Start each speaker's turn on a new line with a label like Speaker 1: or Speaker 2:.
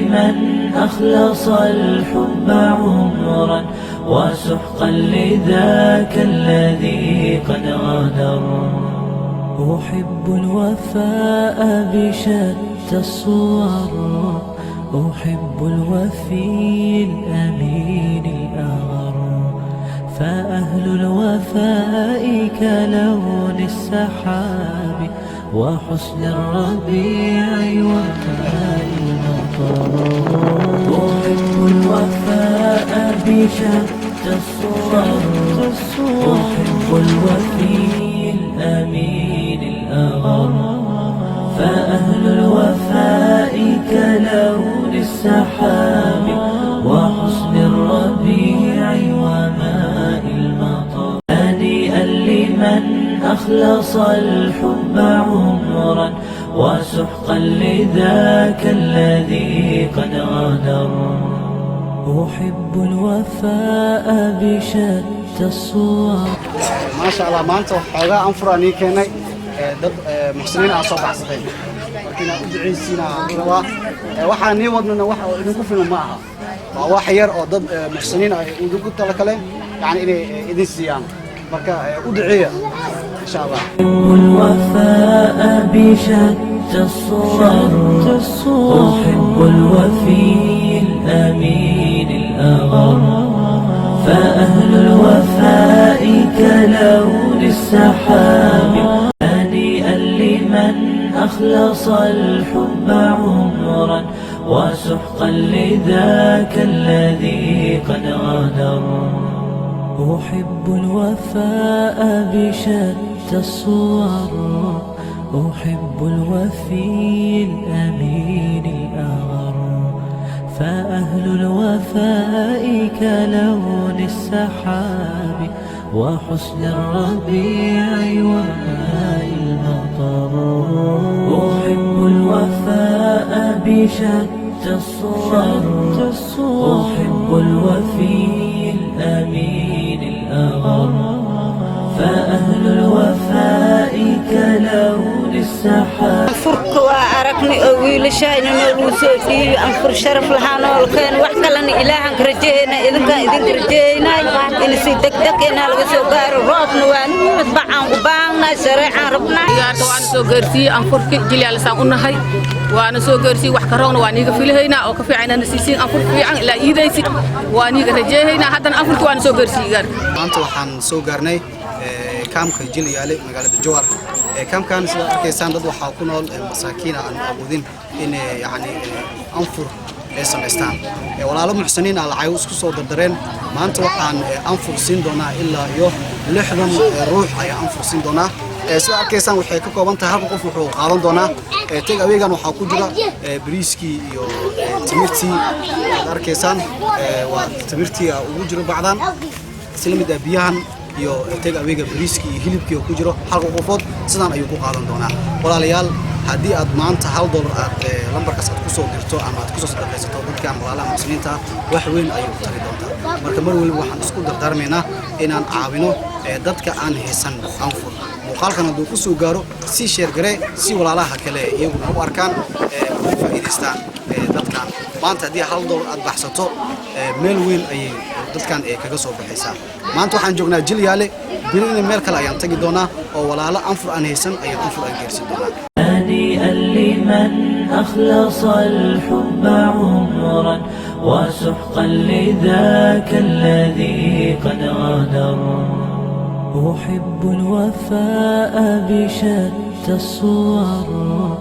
Speaker 1: لمن أخلص الحب عمرا وسحقا لذاك الذي قد غادر. أحب الوفاء بشتى الصور، أحب الوفي الأمين الأغر، فأهل الوفاء كلون السحاب وحسن الربيع وماء المطر. أحب الوفاء بشتى الصور، أحب الوفي الأمين الأغر، فأهل الوفاء كلون السحاب وحسن الربيع وماء المطر. هنيئا لمن أخلص الحب عمرا وسحقا لذاك الذي قد غادر. أحب الوفاء بشتى الصور.
Speaker 2: ما شاء الله maanta waxoogaa anfur aan keenay dad muxsiniin ah soo baxsaday markii aan u duceysina waxaan nii wadnana wax idinku filan ma aha waa wax yar oo dad muxsiniin ah idinku tala kale yani inay idin siiyaan marka u duceeya insha Allah.
Speaker 1: الوفاء بشتى الصور، أحب الوفي الأمين الأغر، فأهل الوفاء كلون السحاب. هنيئا لمن أخلص الحب عمرا وسحقا لذاك الذي قد غادر. أحب الوفاء بشتى الصور، أحب الوفي الأمين الأغر، فأهل الوفاء كلون السحاب وحسن الربيع وماء المطر. أحب الوفاء بشتى الصور، أحب الوفي الأمين الأغر، فأهل الوفاء كلون السحاب.
Speaker 3: فرق وأركني أويل شاين نلوسي أنفر شرف لحنا وكان وحكلني إلهن كرجينا إذا كان إذا كرجينا إن سيدك دكنا لوسوقار روبنا ونتبعن وباعنا سريعا ربنا.
Speaker 4: يا توان سوغرسي أنفر كجلي على سامونا هاي وأنا سوغرسي وحكرون وأني كفيل هنا أو كفي عنا نسيسين أنفر في عن لا إيديسي وأني كرجيه هنا حتى أنفر توان سوغرسي جار.
Speaker 2: maanta waxaan soo gaarnay kaamka Jilyaale magaalada Jowhar. kaamkan sida arkaysaan dad waxa ku nool masaakiin aan awoodin in yani anfur ay sameystaan. walaalo muxsiniin ah lacag isku soo dardareen maanta waxaan anfur siin doonaa ilaa iyo 60 ruux ay anfur siin doonaa. sida arkaysaan waxay ka kooban tahay hal qof wuxuu qaadan doonaa tag aweegan waxa ku jira bariiskii iyo timirtii. arkaysaan waa timirtii ugu jiro bacdan islamida biyahan iyo tag aweega bariiskii iyo hilibkii ku jiro hal qofood sidaan ayuu ku qaadan doonaa. walaalayaal haddii aad maanta $1 aad lambarkaas aad ku soo dirto ama aad ku soo sadaqaysato dadka walaalaha muslimiinta wax weyn ayuu u tari doontaa. marka mar walba waxaan isku dardaarmaynaa inaan caawino dadka aan haysan anfur. muuqaalkan hadduu ku soo gaaro si sheer gare si walaalaha kale iyaguna u arkaan u faa'iideystaan dadkan. maanta haddii $1 aad baxsato meel weyn ayay dadkan kaga soo baxaysaa. maanta waxaan joognaa Jilyaale birina meel kale ayaan tagi doonaa oo walaalo anfur aan haysan ayaan anfur aan gaarsiin doonaa.
Speaker 1: هنيئا لمن أخلص الحب عمرا وسحقا لذاك الذي قد غادر. أحب الوفاء بشتى الصور.